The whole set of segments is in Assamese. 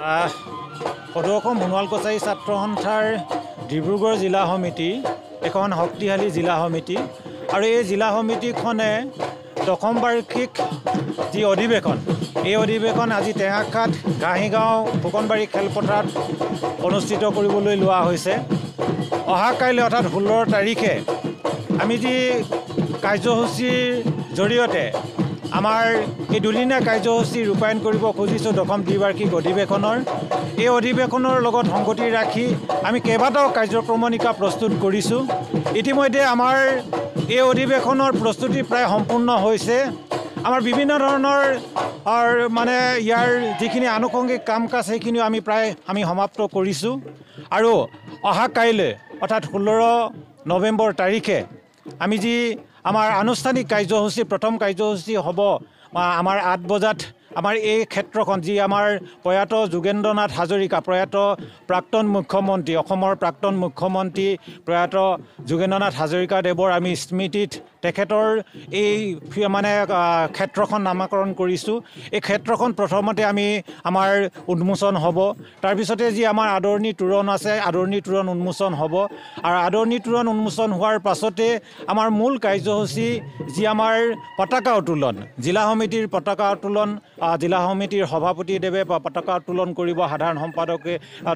সদৌ অসম সোণোৱাল কছাৰী ছাত্ৰ সন্থাৰ ডিব্ৰুগড় জিলা সমিতি এখন শক্তিশালী জিলা সমিতি আৰু এই জিলা সমিতিখনে দশম বাৰ্ষিক যি অধিৱেশন এই অধিৱেশন আজি টেঙাখাট ঘাঁহিগাঁও ফুকনবাৰী খেলপথাৰত অনুষ্ঠিত কৰিবলৈ লোৱা হৈছে। অহা কাইলৈ অৰ্থাৎ 16 তাৰিখে আমি যি কাৰ্যসূচীৰ জৰিয়তে আমাৰ এই দুদিনীয়া কাৰ্যসূচী ৰূপায়ণ কৰিব খুজিছোঁ দশম দ্বিবাৰ্ষিক অধিৱেশনৰ। এই অধিৱেশনৰ লগত সংগতি ৰাখি আমি কেইবাটাও কাৰ্যক্ৰমণিকা প্ৰস্তুত কৰিছোঁ। ইতিমধ্যে আমাৰ এই অধিৱেশনৰ প্ৰস্তুতি প্ৰায় সম্পূৰ্ণ হৈছে। আমাৰ বিভিন্ন ধৰণৰ মানে ইয়াৰ যিখিনি আনুষংগিক কাম কাজ সেইখিনিও আমি সমাপ্ত কৰিছোঁ আৰু অহা কাইলৈ অৰ্থাৎ 16 নৱেম্বৰ তাৰিখে আমি যি আমাৰ আনুষ্ঠানিক কাৰ্যসূচী প্ৰথম কাৰ্যসূচী হ'ব আমাৰ 8 বজাত আমাৰ এই ক্ষেত্ৰখন যি আমাৰ প্ৰয়াত যোগেন্দ্ৰনাথ হাজৰিকা প্ৰয়াত প্ৰাক্তন মুখ্যমন্ত্ৰী অসমৰ প্ৰাক্তন মুখ্যমন্ত্ৰী প্ৰয়াত যোগেন্দ্ৰনাথ হাজৰিকা দেৱৰ আমি স্মৃতিত তেখেতৰ এই মানে ক্ষেত্ৰখন নামাকৰণ কৰিছোঁ। এই ক্ষেত্ৰখন প্ৰথমতে আমাৰ উন্মোচন হ'ব। তাৰপিছতে যি আমাৰ আদৰণি তোৰণ আছে আদৰণি তোৰণ উন্মোচন হ'ব আৰু আদৰণি তোৰণ উন্মোচন হোৱাৰ পাছতে আমাৰ মূল কাৰ্যসূচী যি আমাৰ পতাকা উত্তোলন জিলা সমিতিৰ পতাকা উত্তোলন জিলা সমিতিৰ সভাপতিদেৱে পতাকা উত্তোলন কৰিব, সাধাৰণ সম্পাদকে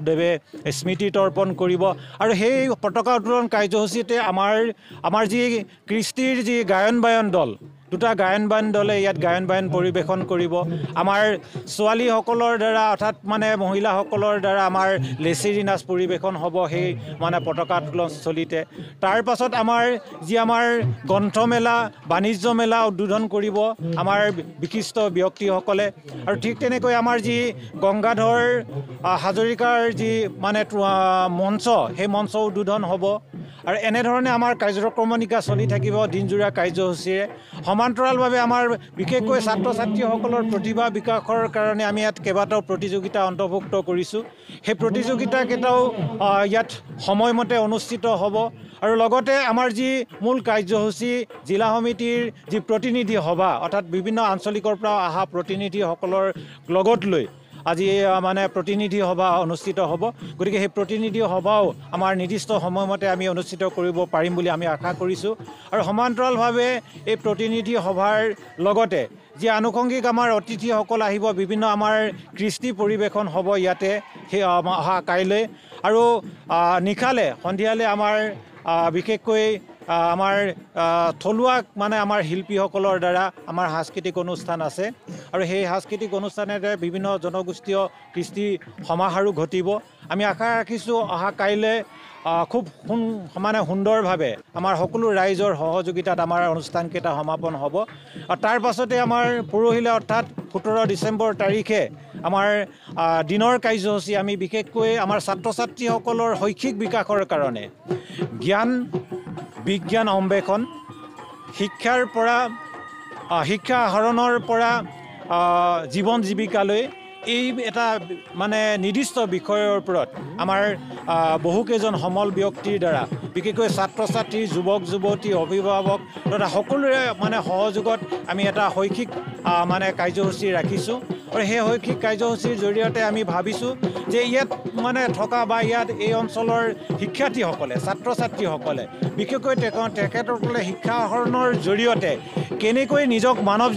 দেৱে স্মৃতি তৰ্পণ কৰিব আৰু সেই পতাকা উত্তোলন কাৰ্যসূচীতে আমাৰ যি কৃষ্টিৰ যি গায়ন বায়ন দল দুটা গায়ন বায়ন দলে ইয়াত গায়ন বায়ন পৰিৱেশন কৰিব। আমাৰ ছোৱালীসকলৰ দ্বাৰা অৰ্থাৎ মানে মহিলাসকলৰ দ্বাৰা আমাৰ লেচেৰি নাচ পৰিৱেশন হ'ব সেই মানে পতাকা উত্তোলনস্থলীতে। তাৰ পাছত আমাৰ গ্ৰন্থমেলা বাণিজ্য মেলা উদ্বোধন কৰিব আমাৰ বিশিষ্ট ব্যক্তিসকলে আৰু ঠিক তেনেকৈ আমাৰ যি গংগাধৰ হাজৰিকাৰ যি মানে মঞ্চ সেই মঞ্চ উদ্বোধন হ'ব আৰু এনেধৰণে আমাৰ কাৰ্যক্ৰমণিকা চলি থাকিব দিনজোৰা কাৰ্যসূচীৰে। সমান্তৰালভাৱে আমাৰ বিশেষকৈ ছাত্ৰ ছাত্ৰীসকলৰ প্ৰতিভা বিকাশৰ কাৰণে আমি ইয়াত কেইবাটাও প্ৰতিযোগিতা অন্তৰ্ভুক্ত কৰিছোঁ। সেই প্ৰতিযোগিতাকেইটাও ইয়াত সময়মতে অনুষ্ঠিত হ'ব আৰু লগতে আমাৰ যি মূল কাৰ্যসূচী জিলা সমিতিৰ যি প্ৰতিনিধি সভা অৰ্থাৎ বিভিন্ন আঞ্চলিকৰ পৰা অহা প্ৰতিনিধিসকলৰ লগত লৈ আজি মানে প্ৰতিনিধি সভা অনুষ্ঠিত হ'ব। গতিকে সেই প্ৰতিনিধি সভাও আমাৰ নিৰ্দিষ্ট সময়মতে আমি অনুষ্ঠিত কৰিব পাৰিম বুলি আমি আশা কৰিছোঁ আৰু সমান্তৰালভাৱে এই প্ৰতিনিধি সভাৰ লগতে যি আনুষংগিক আমাৰ অতিথিসকল আহিব বিভিন্ন আমাৰ কৃষ্টি পৰিৱেশন হ'ব ইয়াতে সেই অহা কাইলৈ আৰু নিশালে সন্ধিয়ালৈ আমাৰ বিশেষকৈ আমাৰ থলুৱা মানে আমাৰ শিল্পীসকলৰ দ্বাৰা আমাৰ সাংস্কৃতিক অনুষ্ঠান আছে আৰু সেই সাংস্কৃতিক অনুষ্ঠানেৰে বিভিন্ন জনগোষ্ঠীয় কৃষ্টি সমাহাৰো ঘটিব। আমি আশা ৰাখিছোঁ অহা কাইলৈ খুব মানে সুন্দৰভাৱে আমাৰ সকলো ৰাইজৰ সহযোগিতাত আমাৰ অনুষ্ঠানকেইটা সমাপন হ'ব আৰু তাৰ পাছতে আমাৰ পৰহিলৈ অৰ্থাৎ 17 ডিচেম্বৰ তাৰিখে আমাৰ দিনৰ কাৰ্যসূচী আমি বিশেষকৈ আমাৰ ছাত্ৰ ছাত্ৰীসকলৰ শৈক্ষিক বিকাশৰ কাৰণে জ্ঞান বিজ্ঞান অন্বেষণ শিক্ষাৰ পৰা শিক্ষা আহৰণৰ পৰা জীৱন জীৱিকালৈ এই এটা মানে নিৰ্দিষ্ট বিষয়ৰ ওপৰত আমাৰ বহুকেইজন সমল ব্যক্তিৰ দ্বাৰা বিশেষকৈ ছাত্ৰ ছাত্ৰী যুৱক যুৱতী অভিভাৱক তথা সকলোৰে মানে সহযোগত আমি এটা শৈক্ষিক মানে কাৰ্যসূচী ৰাখিছোঁ আৰু সেই শৈক্ষিক কাৰ্যসূচীৰ জৰিয়তে আমি ভাবিছোঁ যে ইয়াত মানে থকা বা ইয়াত এই অঞ্চলৰ শিক্ষাৰ্থীসকলে ছাত্ৰ ছাত্ৰীসকলে বিশেষকৈ তেখেতসকলে শিক্ষা আহৰণৰ জৰিয়তে কেনেকৈ নিজক মানৱ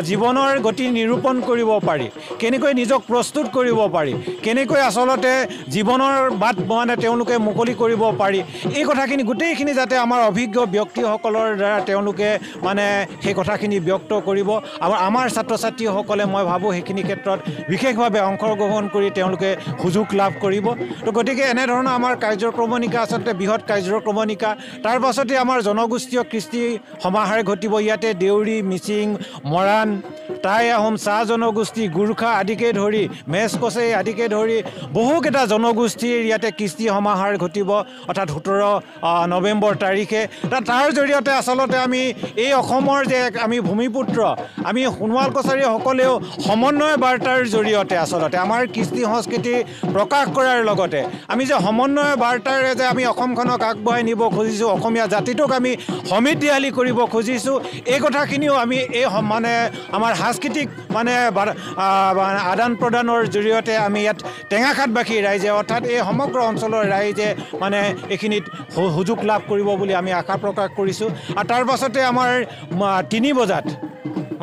জীৱনৰ গতি নিৰূপণ কৰিব পাৰি, কেনেকৈ নিজক প্ৰস্তুত কৰিব পাৰি, কেনেকৈ আচলতে জীৱনৰ বাট মানে তেওঁলোকে মুকলি কৰিব পাৰি এই কথাখিনি গোটেইখিনি যাতে আমাৰ অভিজ্ঞ ব্যক্তিসকলৰ দ্বাৰা তেওঁলোকে মানে সেই কথাখিনি ব্যক্ত কৰিব আৰু আমাৰ ছাত্ৰ ছাত্ৰীসকলে মই ভাবোঁ সেইখিনি ক্ষেত্ৰত বিশেষভাৱে অংশগ্ৰহণ কৰি তেওঁলোকে সুযোগ লাভ কৰিব। তো গতিকে এনেধৰণৰ আমাৰ কাৰ্যক্ৰমণিকা আচলতে বৃহৎ কাৰ্যক্ৰমণিকা। তাৰ পাছতে আমাৰ জনগোষ্ঠীয় কৃষ্টি সমাহাৰ ঘটিব ইয়াতে দেউৰী মিচিং মৰাণ টাই আহোম চাহ জনগোষ্ঠী গোৰ্খা আদিকে ধৰি মেচ কছাৰী আদিকে ধৰি বহুকেইটা জনগোষ্ঠীৰ ইয়াতে কৃষ্টি সমাহাৰ ঘটিব অৰ্থাৎ 17 নৱেম্বৰ তাৰিখে। তাৰ জৰিয়তে আচলতে আমি এই অসমৰ যে আমি ভূমিপুত্ৰ আমি সোণোৱাল কছাৰীসকলে হ'লেও সমন্বয় বাৰ্তাৰ জৰিয়তে আচলতে আমাৰ কৃষ্টি সংস্কৃতি প্ৰকাশ কৰাৰ লগতে আমি যে সমন্বয় বাৰ্তাৰে যে আমি অসমখনক আগবঢ়াই নিব খুজিছোঁ অসমীয়া জাতিটোক আমি সমৃদ্ধিশালী কৰিব খুজিছোঁ এই কথাখিনিও আমি এই মানে আমাৰ সাংস্কৃতিক মানে আদান প্ৰদানৰ জৰিয়তে আমি ইয়াত টেঙাখাটবাসী ৰাইজে অৰ্থাৎ এই সমগ্ৰ অঞ্চলৰ ৰাইজে মানে এইখিনিত সুযোগ লাভ কৰিব বুলি আমি আশা প্ৰকাশ কৰিছোঁ আৰু তাৰ পাছতে আমাৰ 3 বজাত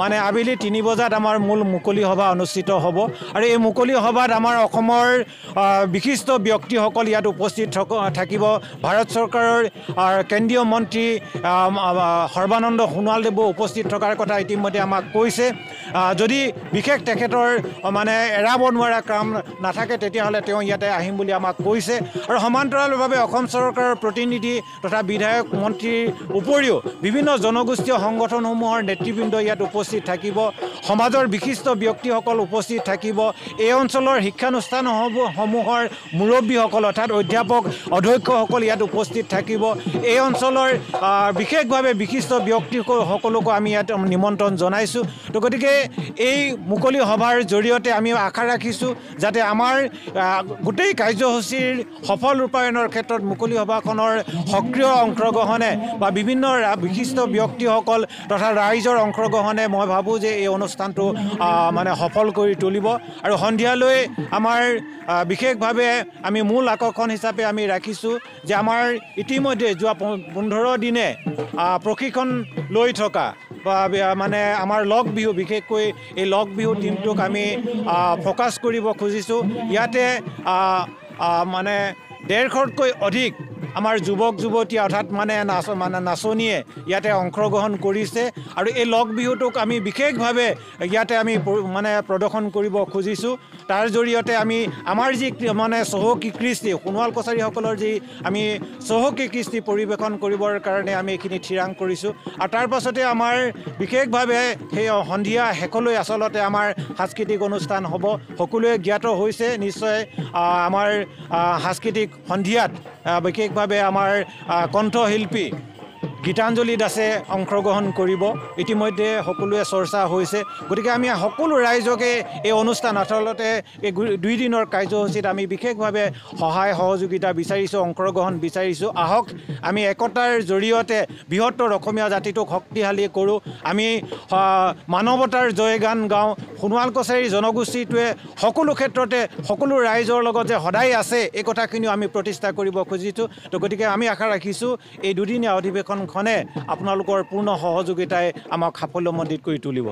মানে আবেলি 3 বজাত আমাৰ মূল মুকলি সভা অনুষ্ঠিত হ'ব আৰু এই মুকলি সভাত আমাৰ অসমৰ বিশিষ্ট ব্যক্তিসকল ইয়াত উপস্থিত থাকিব ভাৰত চৰকাৰৰ কেন্দ্ৰীয় মন্ত্ৰী সৰ্বানন্দ সোণোৱালদেৱো উপস্থিত থকাৰ কথা ইতিমধ্যে আমাক কৈছে যদি বিশেষ তেখেতৰ মানে এৰাব নোৱাৰা কাম নাথাকে তেতিয়াহ'লে তেওঁ ইয়াতে আহিম বুলি আমাক কৈছে আৰু সমান্তৰালভাৱে অসম চৰকাৰৰ প্ৰতিনিধি তথা বিধায়ক মন্ত্ৰীৰ উপৰিও বিভিন্ন জনগোষ্ঠীয় সংগঠনসমূহৰ নেতৃবৃন্দ ইয়াত উপস্থিত থাকিব সমাজৰ বিশিষ্ট ব্যক্তিসকল উপস্থিত থাকিব এই অঞ্চলৰ শিক্ষানুষ্ঠানসমূহৰ মুৰব্বীসকল অৰ্থাৎ অধ্যাপক অধ্যক্ষসকল ইয়াত উপস্থিত থাকিব এই অঞ্চলৰ বিশেষভাৱে বিশিষ্ট ব্যক্তিসকলকো আমি ইয়াত নিমন্ত্ৰণ জনাইছোঁ তো গতিকে এই মুকলি সভাৰ জৰিয়তে আমি আশা ৰাখিছোঁ যাতে আমাৰ গোটেই কাৰ্যসূচীৰ সফল ৰূপায়ণৰ ক্ষেত্ৰত মুকলি সভাখনৰ সক্ৰিয় অংশগ্ৰহণে বা বিভিন্ন বিশিষ্ট ব্যক্তিসকল তথা ৰাইজৰ অংশগ্ৰহণে মই ভাবোঁ যে এই অনুষ্ঠানটো মানে সফল কৰি তুলিব আৰু সন্ধিয়ালৈ আমাৰ বিশেষভাৱে আমি মূল আকৰ্ষণ হিচাপে আমি ৰাখিছোঁ যে আমাৰ ইতিমধ্যে যোৱা 15 দিনে প্ৰশিক্ষণ লৈ থকা বা মানে আমাৰ লগ বিহু বিশেষকৈ এই লগ বিহু টিমটোক আমি ফ'কাছ কৰিব খুজিছোঁ ইয়াতে মানে 150তকৈ অধিক আমাৰ যুৱক যুৱতী অৰ্থাৎ মানে নাচনীয়ে ইয়াতে অংশগ্ৰহণ কৰিছে আৰু এই লগ বিহুটোক আমি বিশেষভাৱে ইয়াতে আমি মানে প্ৰদৰ্শন কৰিব খুজিছোঁ তাৰ জৰিয়তে আমি আমাৰ যি মানে চহকী কৃষ্টি সোণোৱাল কছাৰীসকলৰ যি আমি চহকী কৃষ্টি পৰিৱেশন কৰিবৰ কাৰণে আমি এইখিনি থিৰাং কৰিছোঁ আৰু তাৰ পাছতে আমাৰ বিশেষভাৱে সেই সন্ধিয়া শেষলৈ আচলতে আমাৰ সাংস্কৃতিক অনুষ্ঠান হ'ব সকলোৱে জ্ঞাত হৈছে নিশ্চয় আমাৰ সাংস্কৃতিক সন্ধিয়াত বিশেষভাৱে আমাৰ কণ্ঠশিল্পী গীতাঞ্জলি দাসে অংশগ্ৰহণ কৰিব ইতিমধ্যে সকলোৱে চৰ্চা হৈছে গতিকে আমি সকলো ৰাইজকে এই অনুষ্ঠান আচলতে এই 2 দিনৰ কাৰ্যসূচীত আমি বিশেষভাৱে সহায় সহযোগিতা বিচাৰিছোঁ অংশগ্ৰহণ বিচাৰিছোঁ আহক আমি একতাৰ জৰিয়তে বৃহত্তৰ অসমীয়া জাতিটোক শক্তিশালী কৰোঁ আমি মানৱতাৰ জয়গান গাওঁ সোণোৱাল কছাৰী জনগোষ্ঠীটোৱে সকলো ক্ষেত্ৰতে সকলো ৰাইজৰ লগত যে সদায় আছে এই কথাখিনিও আমি প্ৰতিষ্ঠা কৰিব খুজিছোঁ তো গতিকে আমি আশা ৰাখিছোঁ এই 2 দিনীয়া অধিৱেশনখনে আপোনালোকৰ পূৰ্ণ সহযোগিতাই আমাক সাফল্যমণ্ডিত কৰি তুলিব